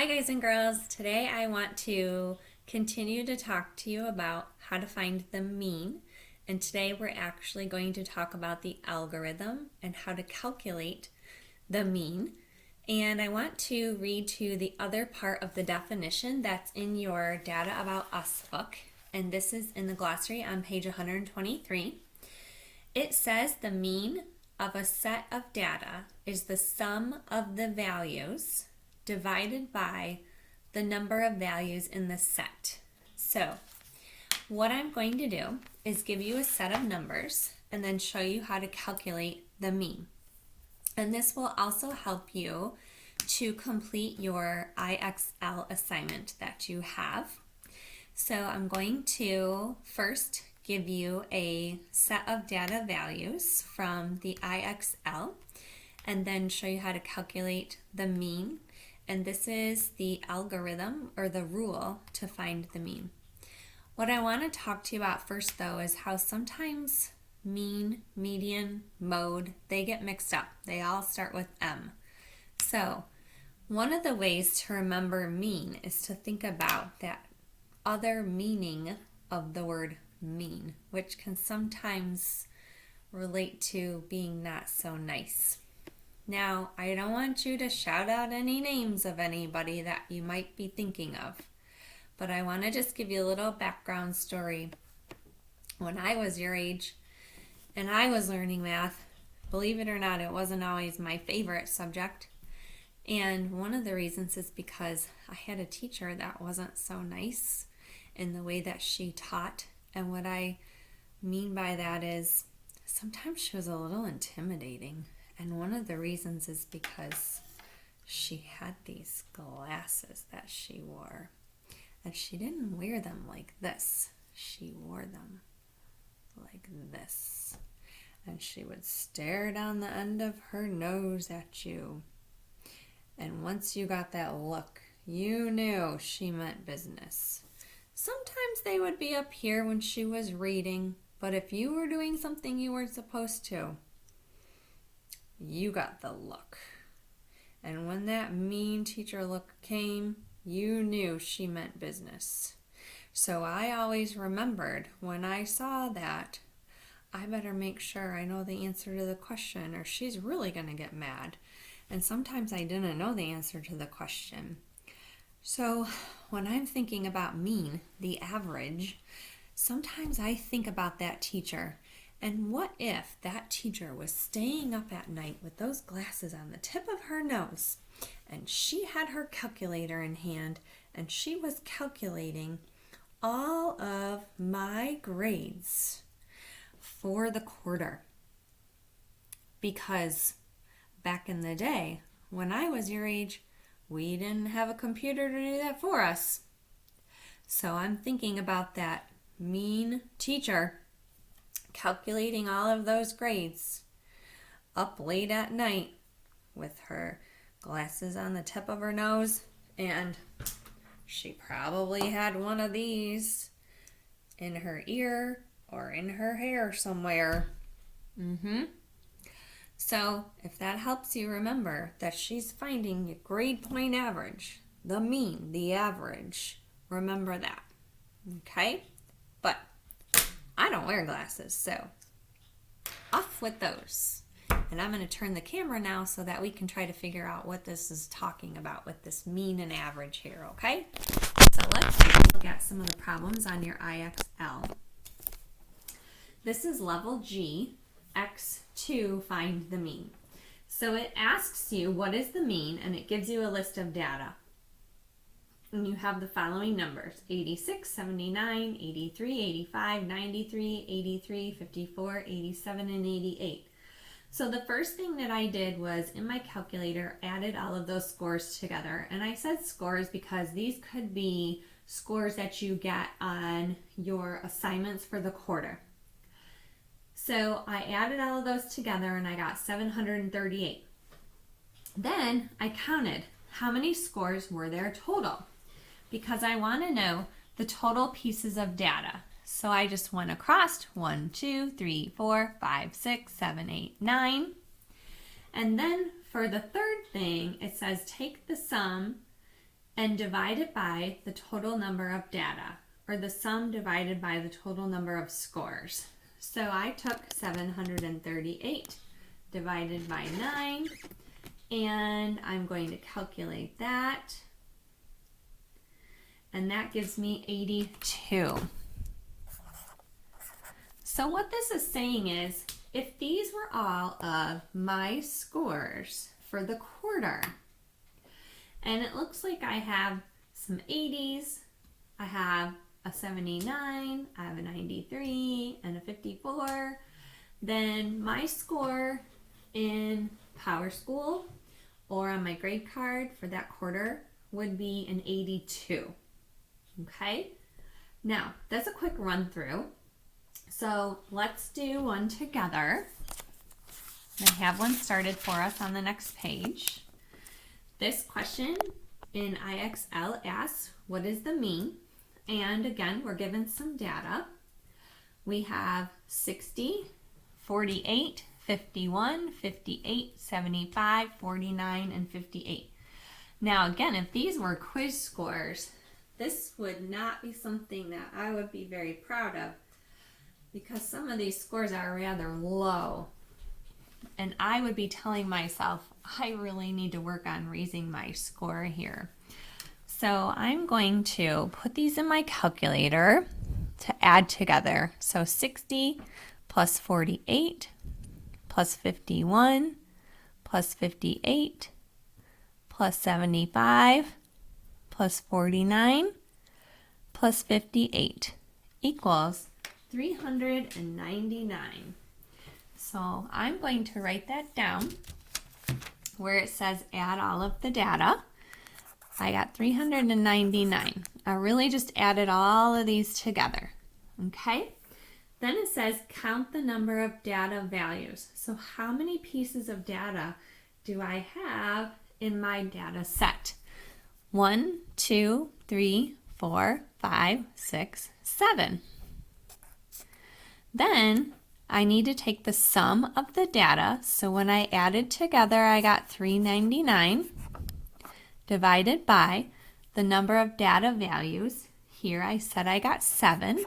Hi guys and girls. Today I want to continue to talk to you about how to find the mean. And today we're actually going to talk about the algorithm and how to calculate the mean. And I want to read to you the other part of the definition that's in your Data About Us book. And this is in the glossary on page 123. It says the mean of a set of data is the sum of the values divided by the number of values in the set. So what I'm going to do is give you a set of numbers and then show you how to calculate the mean. And this will also help you to complete your IXL assignment that you have. So I'm going to first give you a set of data values from the IXL and then show you how to calculate the mean. And this is the algorithm or the rule to find the mean. What I want to talk to you about first though is how sometimes mean, median, mode, they get mixed up. They all start with M. So one of the ways to remember mean is to think about that other meaning of the word mean, which can sometimes relate to being not so nice. Now, I don't want you to shout out any names of anybody that you might be thinking of, but I want to just give you a little background story. When I was your age and I was learning math, believe it or not, it wasn't always my favorite subject. And one of the reasons is because I had a teacher that wasn't so nice in the way that she taught. And what I mean by that is sometimes she was a little intimidating. And one of the reasons is because she had these glasses that she wore. And she didn't wear them like this. She wore them like this. And she would stare down the end of her nose at you. And once you got that look, you knew she meant business. Sometimes they would be up here when she was reading, but if you were doing something you weren't supposed to, you got the look. And when that mean teacher look came, you knew she meant business. So I always remembered when I saw that, I better make sure I know the answer to the question or she's really going to get mad. And sometimes I didn't know the answer to the question. So when I'm thinking about mean, the average, sometimes I think about that teacher. And what if that teacher was staying up at night with those glasses on the tip of her nose and she had her calculator in hand and she was calculating all of my grades for the quarter? Because back in the day, when I was your age, we didn't have a computer to do that for us. So I'm thinking about that mean teacher calculating all of those grades up late at night with her glasses on the tip of her nose, and she probably had one of these in her ear or in her hair somewhere. So if that helps you remember that she's finding your grade point average, the mean, the average, remember that. Okay? But I don't wear glasses, so off with those. And I'm going to turn the camera now so that we can try to figure out what this is talking about with this mean and average here, okay? So let's take a look at some of the problems on your IXL. This is level G, X2, find the mean. So it asks you what is the mean, and it gives you a list of data. And you have the following numbers: 86, 79, 83, 85, 93, 83, 54, 87, and 88. So the first thing that I did was in my calculator added all of those scores together. And I said scores because these could be scores that you get on your assignments for the quarter. So I added all of those together and I got 738. Then I counted how many scores were there total, because I want to know the total pieces of data. So I just went across 1, 2, 3, 4, 5, 6, 7, 8, 9. And then for the third thing, it says take the sum and divide it by the total number of data, or the sum divided by the total number of scores. So I took 738 divided by 9, and I'm going to calculate that, and that gives me 82. So what this is saying is, if these were all of my scores for the quarter, and it looks like I have some 80s, I have a 79, I have a 93, and a 54, then my score in PowerSchool or on my grade card for that quarter would be an 82. Okay? Now, that's a quick run through. So let's do one together. I have one started for us on the next page. This question in IXL asks, what is the mean? And again, we're given some data. We have 60, 48, 51, 58, 75, 49, and 58. Now again, if these were quiz scores, this would not be something that I would be very proud of, because some of these scores are rather low. And I would be telling myself, I really need to work on raising my score here. So I'm going to put these in my calculator to add together. So 60 plus 48 plus 51 plus 58 plus 75 plus 49 plus 58 equals 399. So I'm going to write that down where it says add all of the data. I got 399. I really just added all of these together. Okay? Then it says count the number of data values. So how many pieces of data do I have in my data set? 1, 2, 3, 4, 5, 6, 7. Then I need to take the sum of the data. So when I added together, I got 399 divided by the number of data values. Here I said I got 7.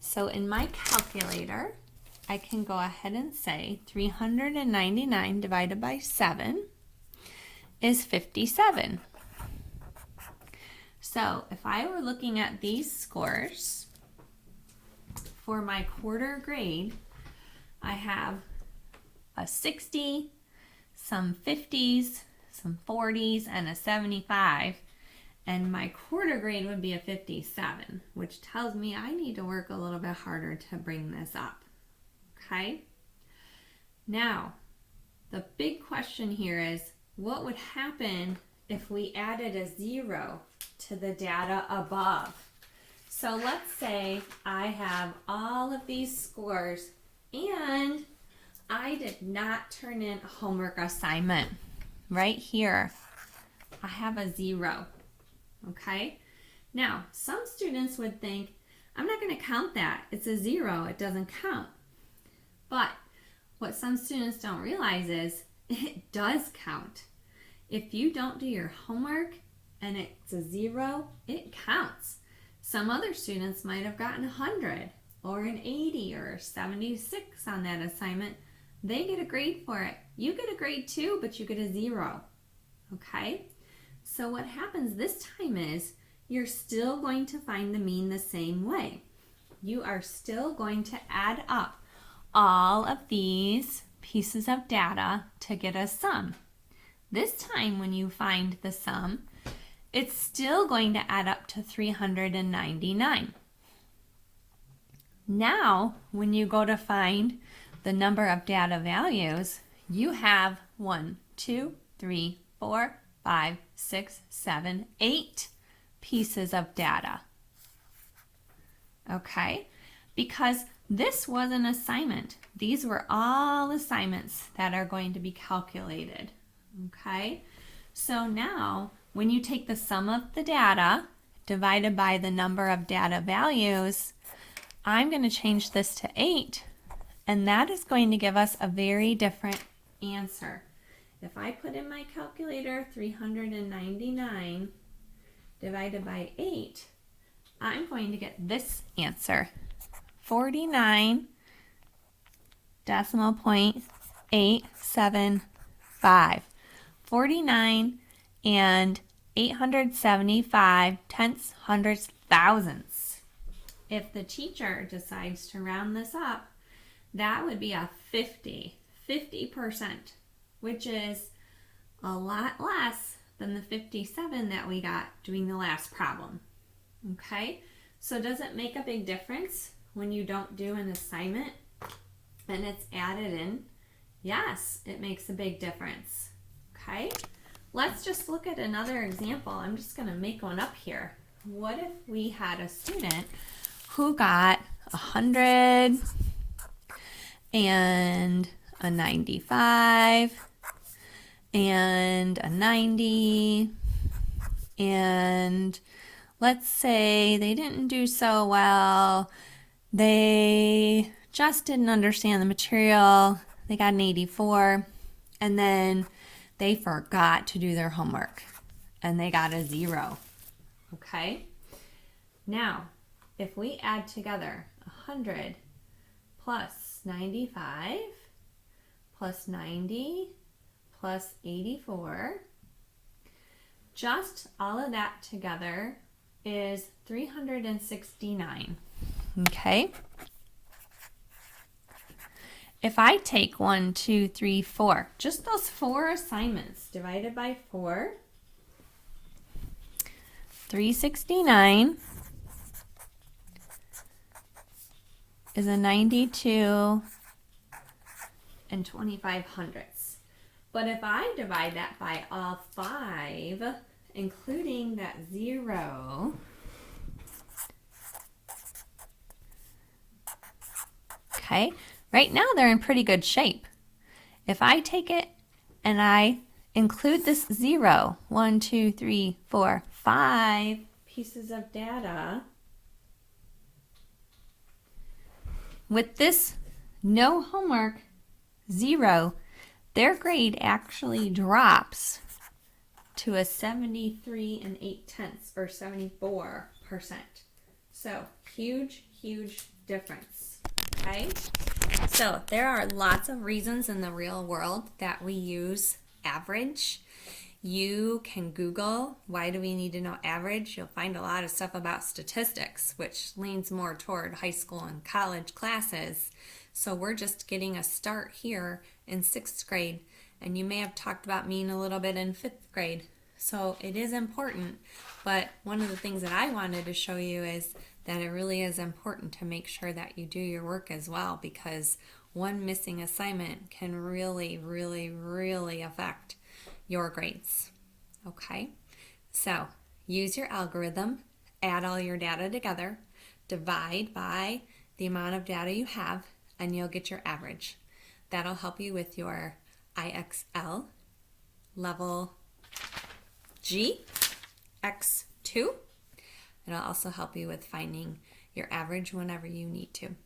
So in my calculator, I can go ahead and say 399 divided by 7 is 57. So if I were looking at these scores for my quarter grade, I have a 60, some 50s, some 40s, and a 75. And my quarter grade would be a 57, which tells me I need to work a little bit harder to bring this up. Okay? Now, the big question here is, what would happen if we added a 0 to the data above? So let's say I have all of these scores and I did not turn in a homework assignment. Right here, I have a 0. Okay? Now, some students would think, I'm not going to count that. It's a 0. It doesn't count. But what some students don't realize is it does count. If you don't do your homework and it's a 0, it counts. Some other students might have gotten 100 or an 80 or 76 on that assignment. They get a grade for it. You get a grade too, but you get a 0. Okay? So what happens this time is you're still going to find the mean the same way. You are still going to add up all of these pieces of data to get a sum. This time when you find the sum, it's still going to add up to 399. Now, when you go to find the number of data values, you have 1, 2, 3, 4, 5, 6, 7, 8 pieces of data. Okay? Because this was an assignment. These were all assignments that are going to be calculated. Okay? So now, when you take the sum of the data divided by the number of data values, I'm going to change this to 8, and that is going to give us a very different answer. if I put in my calculator 399 divided by 8, I'm going to get this answer, 49.875. 49 and 875 tenths, hundredths, thousandths. If the teacher decides to round this up, that would be a 50%, which is a lot less than the 57 that we got doing the last problem. Okay, so does it make a big difference when you don't do an assignment and it's added in? Yes, it makes a big difference. Okay, let's just look at another example. I'm just going to make one up here. What if we had a student who got 100 and a 95 and a 90, and let's say they didn't do so well. They just didn't understand the material. They got an 84, and then they forgot to do their homework and they got a 0. Okay? Now, if we add together 100 plus 95 plus 90 plus 84, just all of that together is 369. Okay? If I take 1, 2, 3, 4, just those 4 assignments divided by 4, 369 is a 92 and 25 hundredths. But if I divide that by all 5, including that 0, okay, right now they're in pretty good shape. If I take it and I include this 0, 1, 2, 3, 4, 5 pieces of data, with this no homework 0, their grade actually drops to a 73 and 8 tenths, or 74%. So huge difference. Okay, so there are lots of reasons in the real world that we use average. You can Google, why do we need to know average? You'll find a lot of stuff about statistics, which leans more toward high school and college classes. So we're just getting a start here in 6th grade, and you may have talked about mean a little bit in 5th grade. So it is important, but one of the things that I wanted to show you is that it really is important to make sure that you do your work as well, because one missing assignment can really affect your grades. Okay, so use your algorithm, add all your data together, divide by the amount of data you have, and you'll get your average. That'll help you with your IXL level G, X2. It'll also help you with finding your average whenever you need to.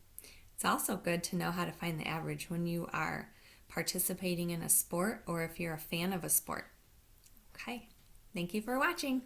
It's also good to know how to find the average when you are participating in a sport or if you're a fan of a sport. Okay, thank you for watching.